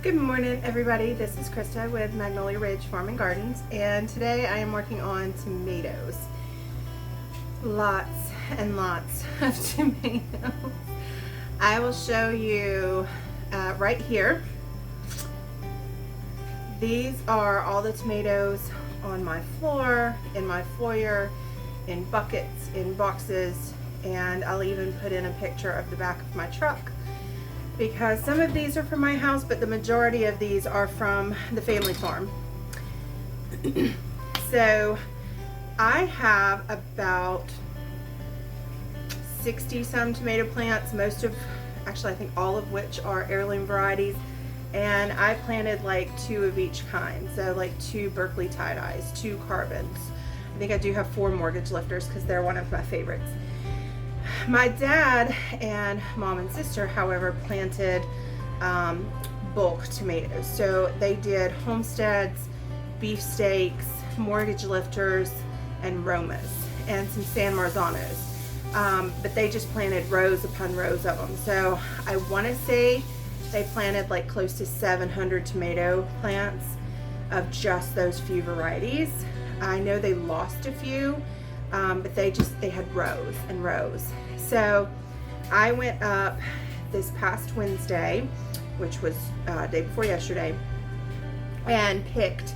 Good morning, everybody. This is Krista with Magnolia Ridge Farm and Gardens, and today I am working on tomatoes. Lots and lots of tomatoes. I will show you right here. These are all the tomatoes on my floor, in my foyer, in buckets, in boxes, and I'll even put in a picture of the back of my truck, because some of these are from my house, but the majority of these are from the family farm. So I have about 60 some tomato plants, actually I think all of which are heirloom varieties, and I planted like 2 of each kind. So like 2 Berkeley tie-dyes, 2 carbons. I think I do have 4 mortgage lifters because they're one of my favorites. My dad and mom and sister, however, planted bulk tomatoes. So they did Homesteads, beefsteaks, mortgage lifters, and Romas, and some San Marzanos. But they just planted rows upon rows of them. So I want to say they planted like close to 700 tomato plants of just those few varieties. I know they lost a few, but they had rows and rows. So I went up this past Wednesday, which was day before yesterday, and picked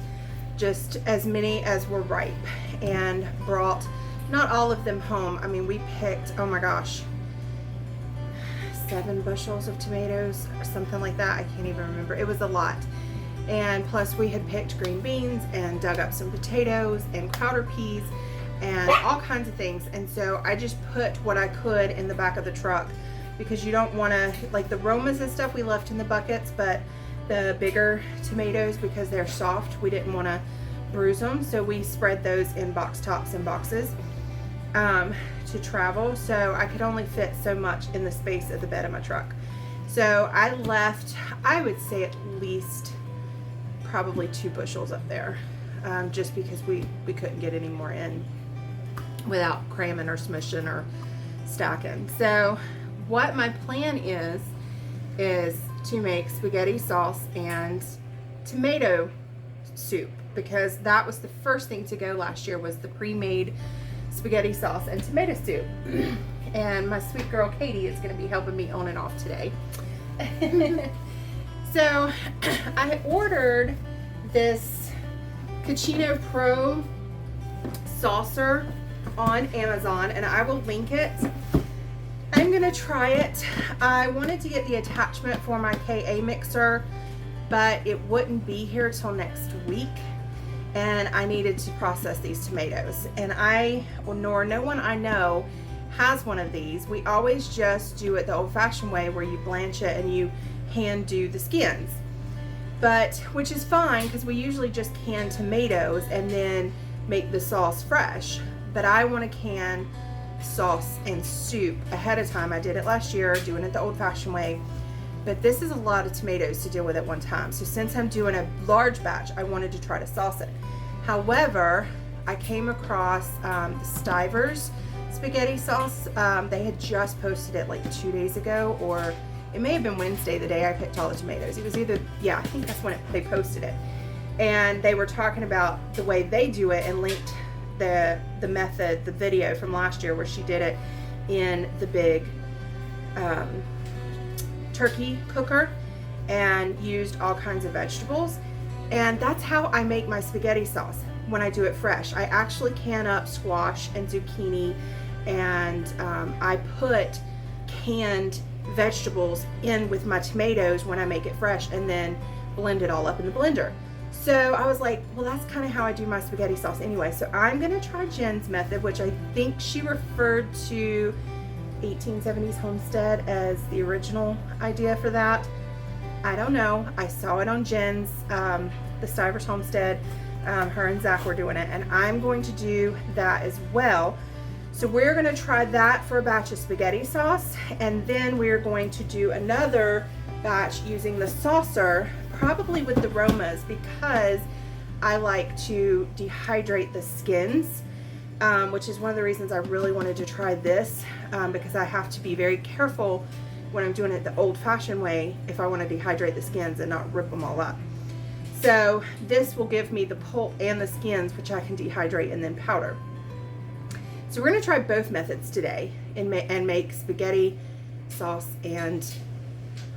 just as many as were ripe and brought not all of them home. I mean, we picked, oh my gosh, 7 bushels of tomatoes or something like that. I can't even remember. It was a lot. And plus we had picked green beans and dug up some potatoes and crowder peas and all kinds of things. And so I just put what I could in the back of the truck, because you don't want to, like the Romas and stuff we left in the buckets, but the bigger tomatoes, because they're soft, we didn't want to bruise them. So we spread those in box tops and boxes to travel. So I could only fit so much in the space of the bed of my truck. So I left, I would say at least probably 2 bushels up there, just because we couldn't get any more in without cramming or smushing or stacking. So what my plan is to make spaghetti sauce and tomato soup, because that was the first thing to go last year, was the pre-made spaghetti sauce and tomato soup. And my sweet girl Katie is going to be helping me on and off today. So I ordered this Cucino Pro saucer on Amazon, and I will link it. I'm gonna try it. I wanted to get the attachment for my KA mixer, but it wouldn't be here till next week, and I needed to process these tomatoes. And no one I know has one of these. We always just do it the old-fashioned way, where you blanch it and you hand do the skins, which is fine, because we usually just can tomatoes and then make the sauce fresh. But I want to can sauce and soup ahead of time. I did it last year, doing it the old-fashioned way, but this is a lot of tomatoes to deal with at one time. So since I'm doing a large batch, I wanted to try to sauce it. However, I came across the Stivers spaghetti sauce. They had just posted it like 2 days ago, or it may have been Wednesday, the day I picked all the tomatoes. It was either, yeah, I think that's when they posted it. And they were talking about the way they do it, and linked the method, the video from last year where she did it in the big turkey cooker and used all kinds of vegetables. And that's how I make my spaghetti sauce when I do it fresh. I actually can up squash and zucchini, and I put canned vegetables in with my tomatoes when I make it fresh, and then blend it all up in the blender. So I was like, well, that's kind of how I do my spaghetti sauce anyway. So I'm gonna try Jen's method, which I think she referred to 1870s Homestead as the original idea for that. I don't know. I saw it on Jen's, the Stivers Homestead. Her and Zach were doing it, and I'm going to do that as well. So we're going to try that for a batch of spaghetti sauce, and then we're going to do another batch using the saucer, probably with the Romas, because I like to dehydrate the skins, which is one of the reasons I really wanted to try this, because I have to be very careful when I'm doing it the old-fashioned way if I want to dehydrate the skins and not rip them all up. So this will give me the pulp and the skins, which I can dehydrate and then powder. So we're going to try both methods today and make spaghetti sauce and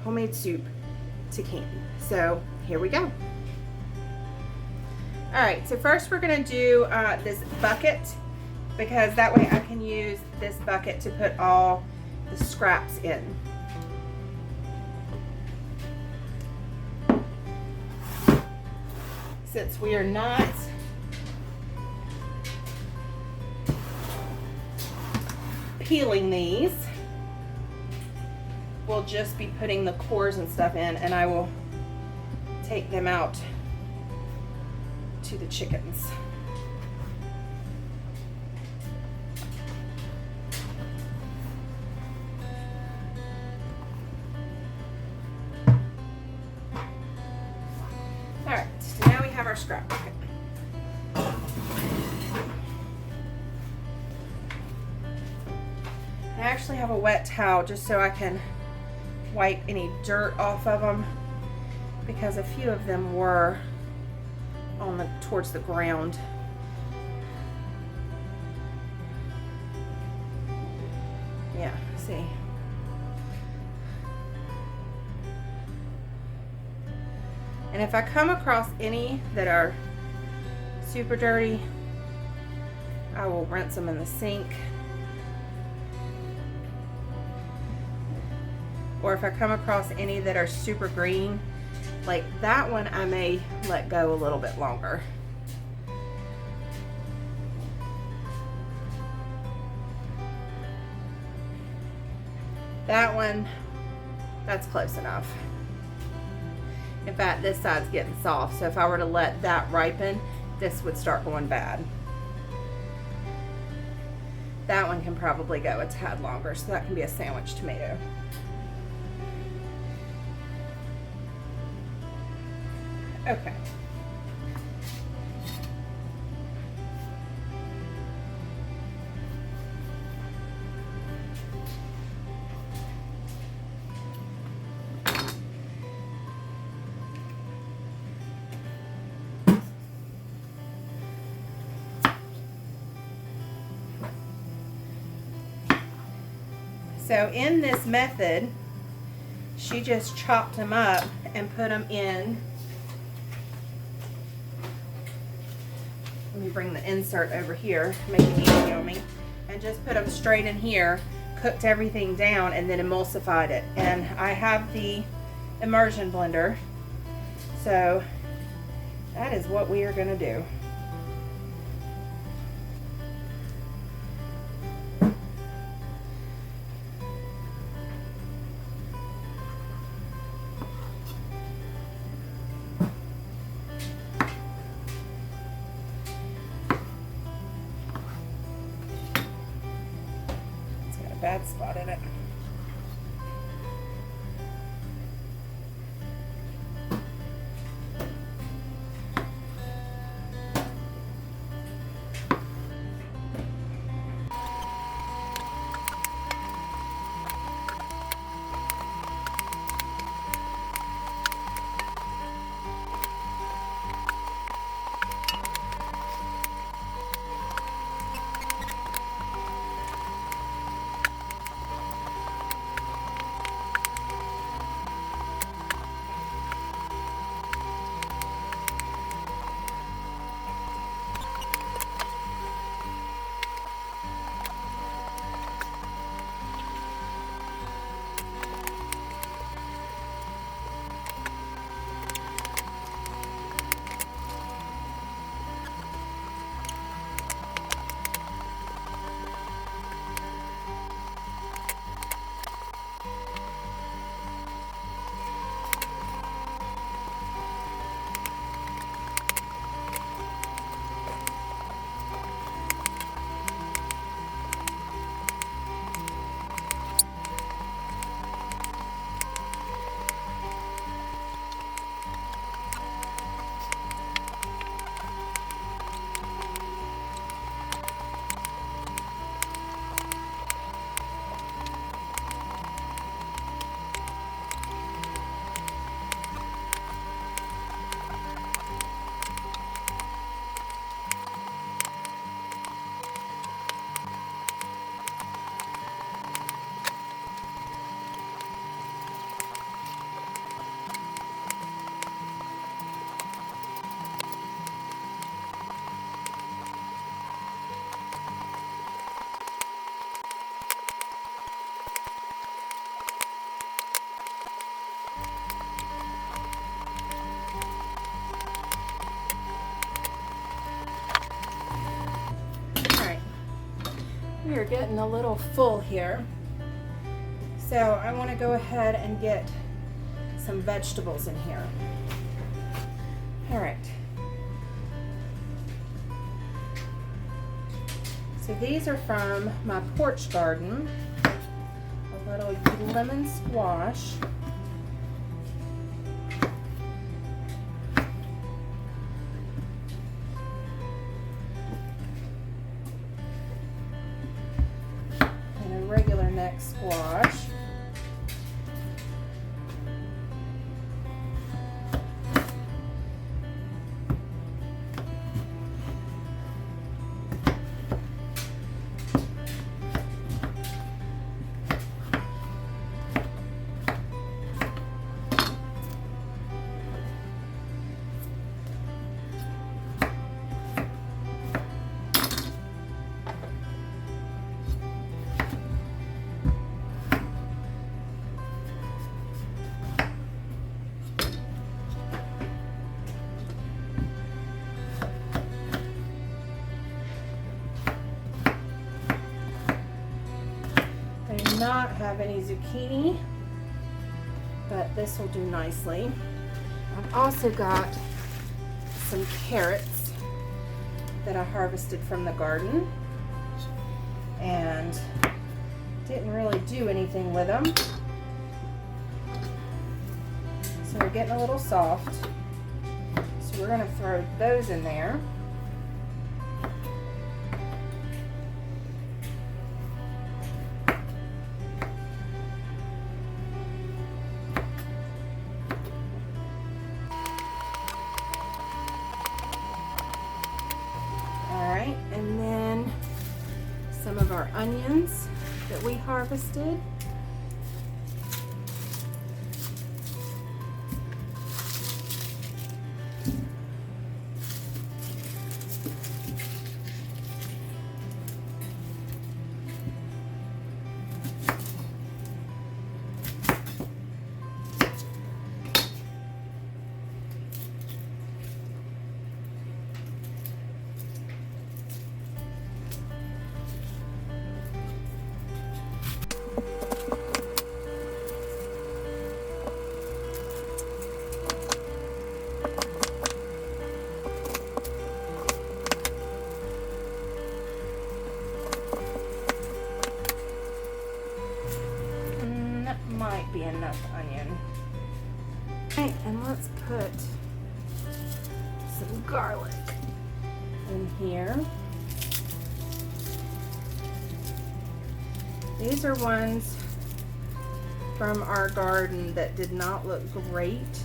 homemade soup tahini. So here we go. All right, so first we're going to do this bucket, because that way I can use this bucket to put all the scraps in. Since we are not peeling these, we'll just be putting the cores and stuff in, and I will take them out to the chickens. All right, so now we have our scrap bucket. I actually have a wet towel just so I can wipe any dirt off of them, because a few of them were on towards the ground. Yeah, see. And if I come across any that are super dirty, I will rinse them in the sink. Or if I come across any that are super green, like that one, I may let go a little bit longer. That one, that's close enough. In fact, this side's getting soft, so if I were to let that ripen, this would start going bad. That one can probably go a tad longer, so that can be a sandwich tomato. Okay. So in this method, she just chopped them up and put them in. Let me bring the insert over here, make it easy on me, and just put them straight in here, cooked everything down, and then emulsified it. And I have the immersion blender, so that is what we are going to do. Bad spot in it. are getting a little full here. So I want to go ahead and get some vegetables in here. All right. So these are from my porch garden. A little lemon squash. And a regular neck squash. Not have any zucchini, but this will do nicely. I've also got some carrots that I harvested from the garden and didn't really do anything with them, so they're getting a little soft, so we're going to throw those in there. And then some of our onions that we harvested. Might be enough onion. Okay, and let's put some garlic in here. These are ones from our garden that did not look great,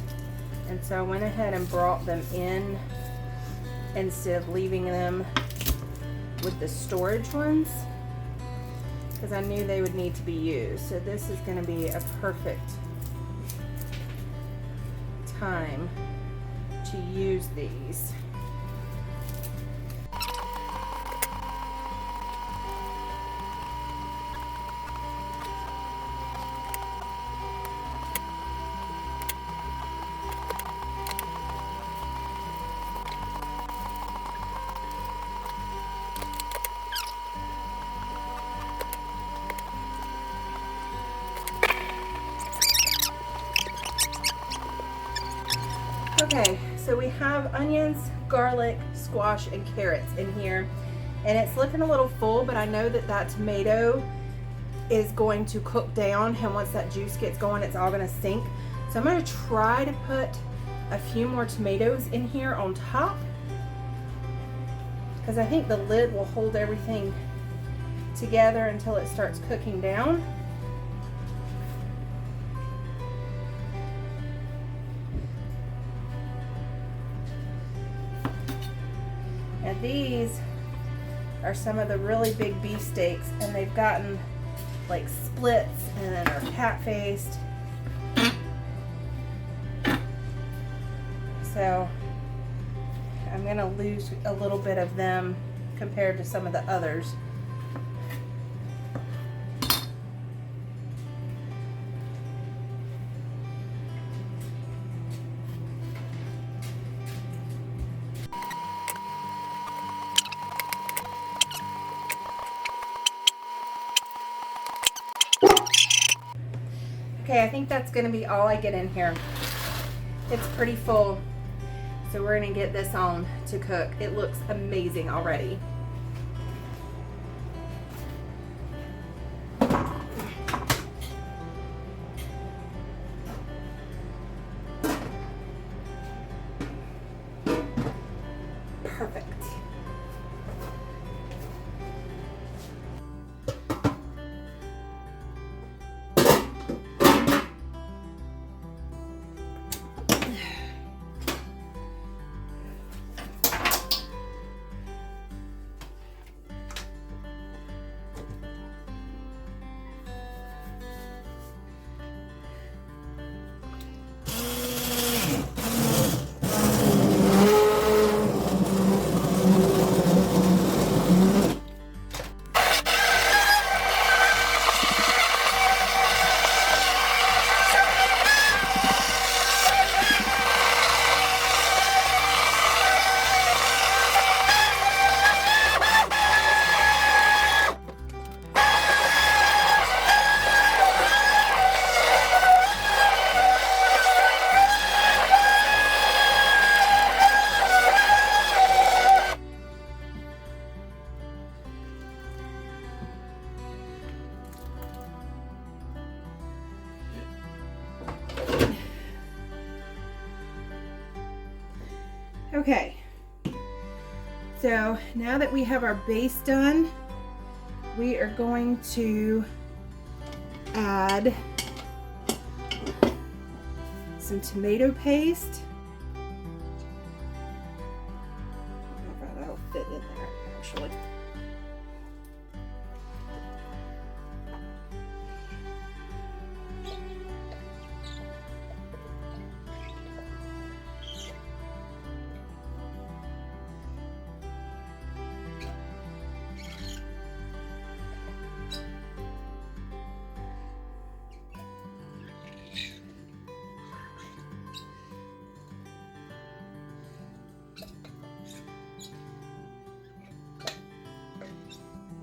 and so I went ahead and brought them in instead of leaving them with the storage ones, because I knew they would need to be used. So this is going to be a perfect time to use these. Okay, so we have onions, garlic, squash, and carrots in here, and it's looking a little full, but I know that that tomato is going to cook down, and once that juice gets going, it's all going to sink. So I'm going to try to put a few more tomatoes in here on top, because I think the lid will hold everything together until it starts cooking down. And these are some of the really big beef steaks, and they've gotten like splits and are cat-faced. So I'm going to lose a little bit of them compared to some of the others. Okay, I think that's gonna be all I get in here. It's pretty full. So we're gonna get this on to cook. It looks amazing already. Perfect. Okay, so now that we have our base done, we are going to add some tomato paste. I don't know if that'll fit in there, actually.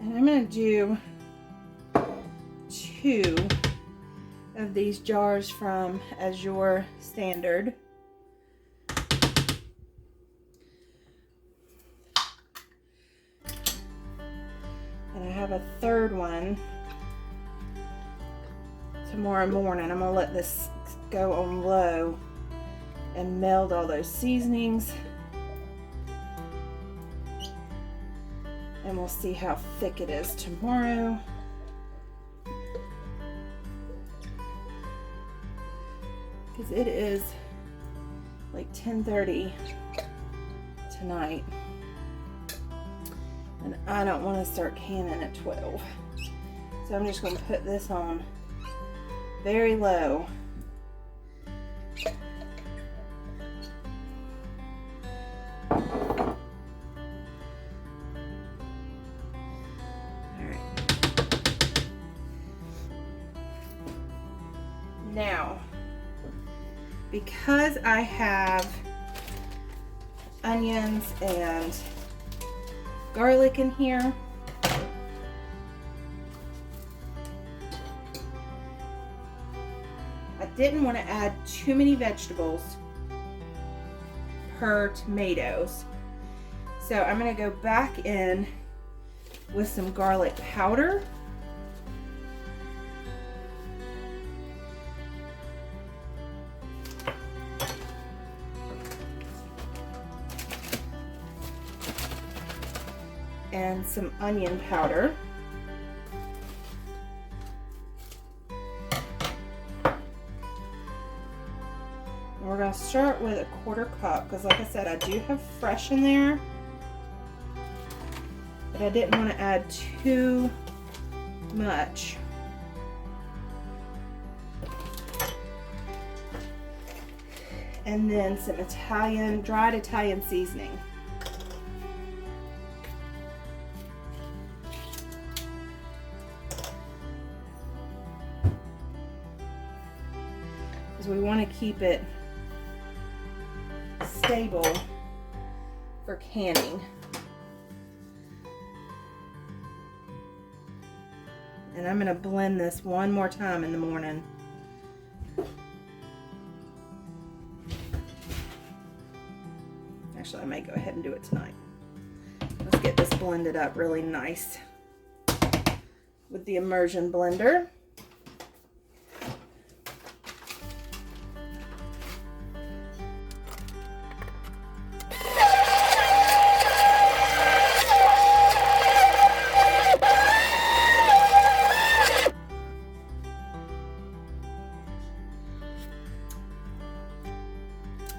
And I'm going to do 2 of these jars from Azure Standard. And I have a third one tomorrow morning. I'm going to let this go on low and meld all those seasonings. And we'll see how thick it is tomorrow. Because it is like 10:30 tonight. And I don't want to start canning at 12. So I'm just going to put this on very low. Now, because I have onions and garlic in here, I didn't want to add too many vegetables per tomatoes. So I'm going to go back in with some garlic powder. And some onion powder. And we're going to start with a 1/4 cup because, like I said, I do have fresh in there, but I didn't want to add too much. And then some dried Italian seasoning. We want to keep it stable for canning. And I'm going to blend this one more time in the morning Actually, I may go ahead and do it tonight. Let's get this blended up really nice with the immersion blender.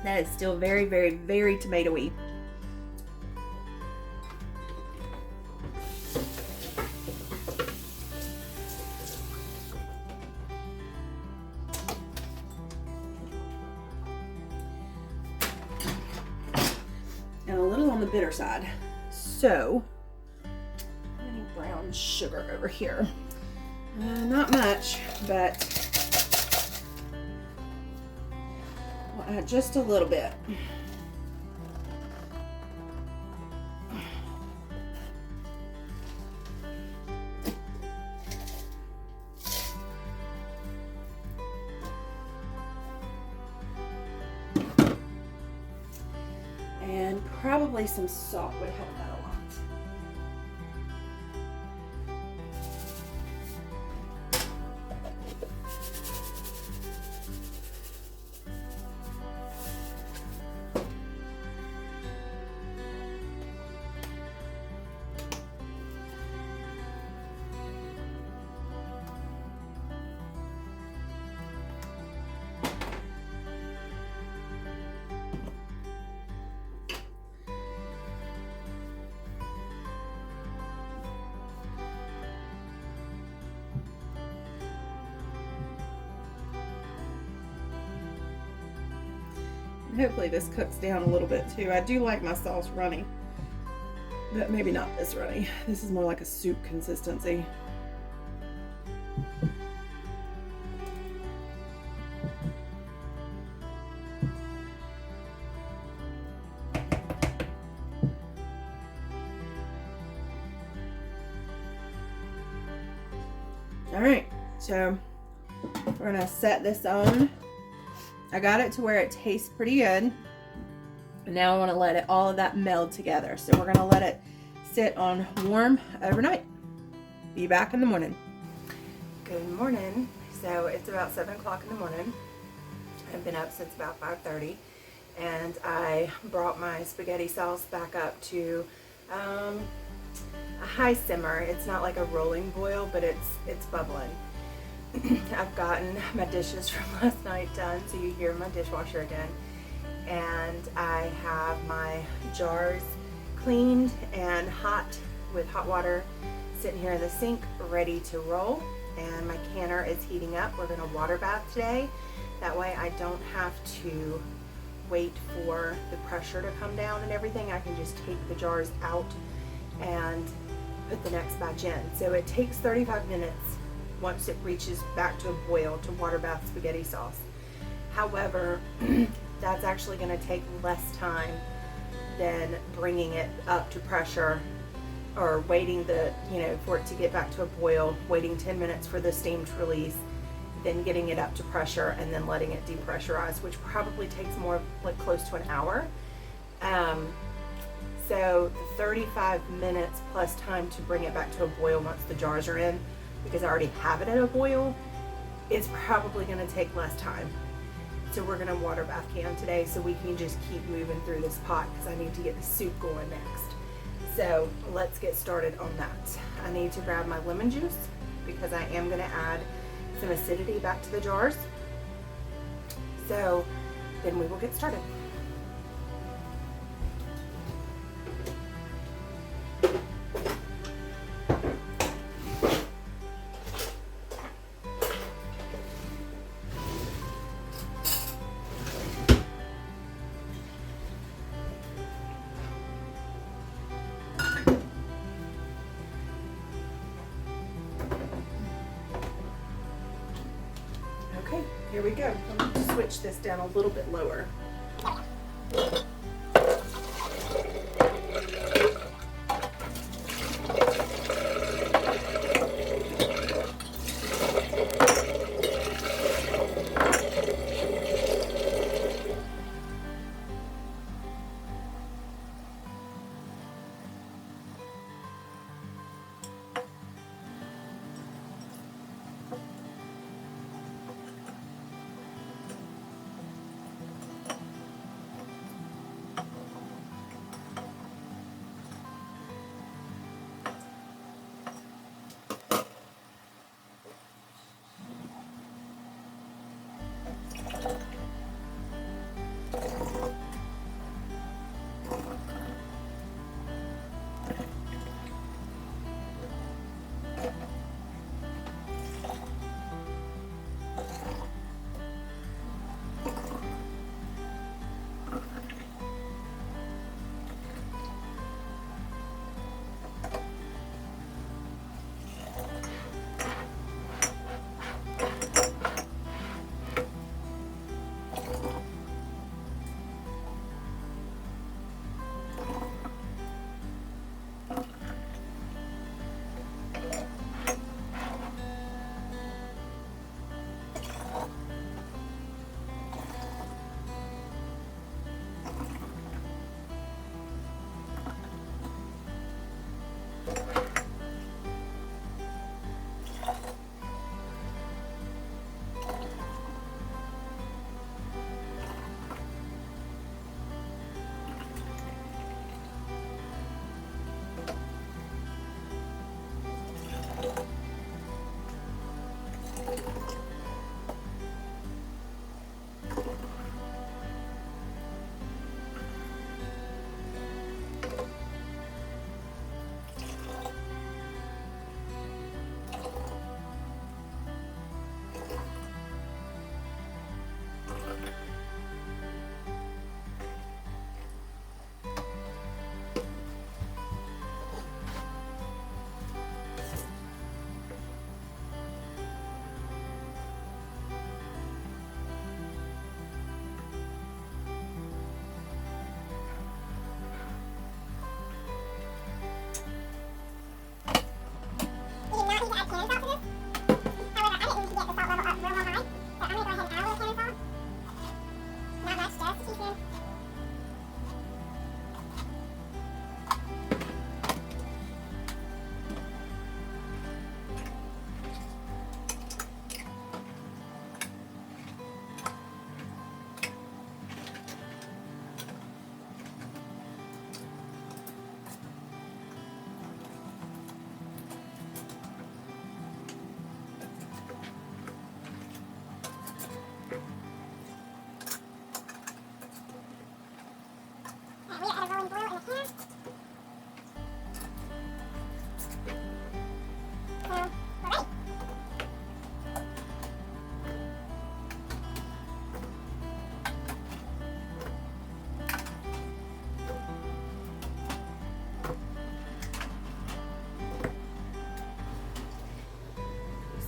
That is still very, very, very tomatoey. And a little on the bitter side. So, I need brown sugar over here. Not much, but we'll add just a little bit. And probably some salt would help that a lot. Hopefully this cooks down a little bit too. I do like my sauce runny, but maybe not this runny. This is more like a soup consistency. All right, so we're gonna set this on. I got it to where it tastes pretty good. And now I want to let it, all of that meld together. So we're going to let it sit on warm overnight. Be back in the morning. Good morning. So it's about 7 o'clock in the morning. I've been up since about 5:30. And I brought my spaghetti sauce back up to a high simmer. It's not like a rolling boil, but it's bubbling. I've gotten my dishes from last night done, so you hear my dishwasher again. And I have my jars cleaned and hot with hot water sitting here in the sink ready to roll. And my canner is heating up. We're gonna water bath today. That way I don't have to wait for the pressure to come down and everything. I can just take the jars out and put the next batch in. So it takes 35 minutes once it reaches back to a boil to water bath spaghetti sauce. However, that's actually going to take less time than bringing it up to pressure or waiting for it to get back to a boil, waiting 10 minutes for the steam to release, then getting it up to pressure and then letting it depressurize, which probably takes more like close to an hour. So 35 minutes plus time to bring it back to a boil once the jars are in, because I already have it at a boil, it's probably going to take less time. So we're going to water bath can today so we can just keep moving through this pot because I need to get the soup going next. So let's get started on that. I need to grab my lemon juice because I am going to add some acidity back to the jars. So then we will get started. Okay, here we go. I'm going to switch this down a little bit lower.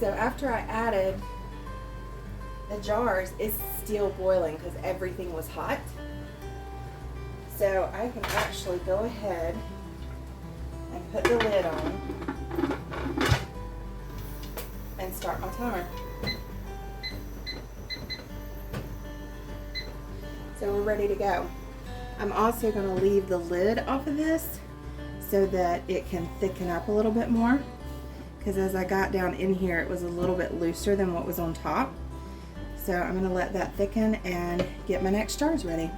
So after I added the jars, it's still boiling because everything was hot. So I can actually go ahead and put the lid on and start my timer. So we're ready to go. I'm also going to leave the lid off of this so that it can thicken up a little bit more, because as I got down in here it was a little bit looser than what was on top. So I'm going to let that thicken and get my next jars ready.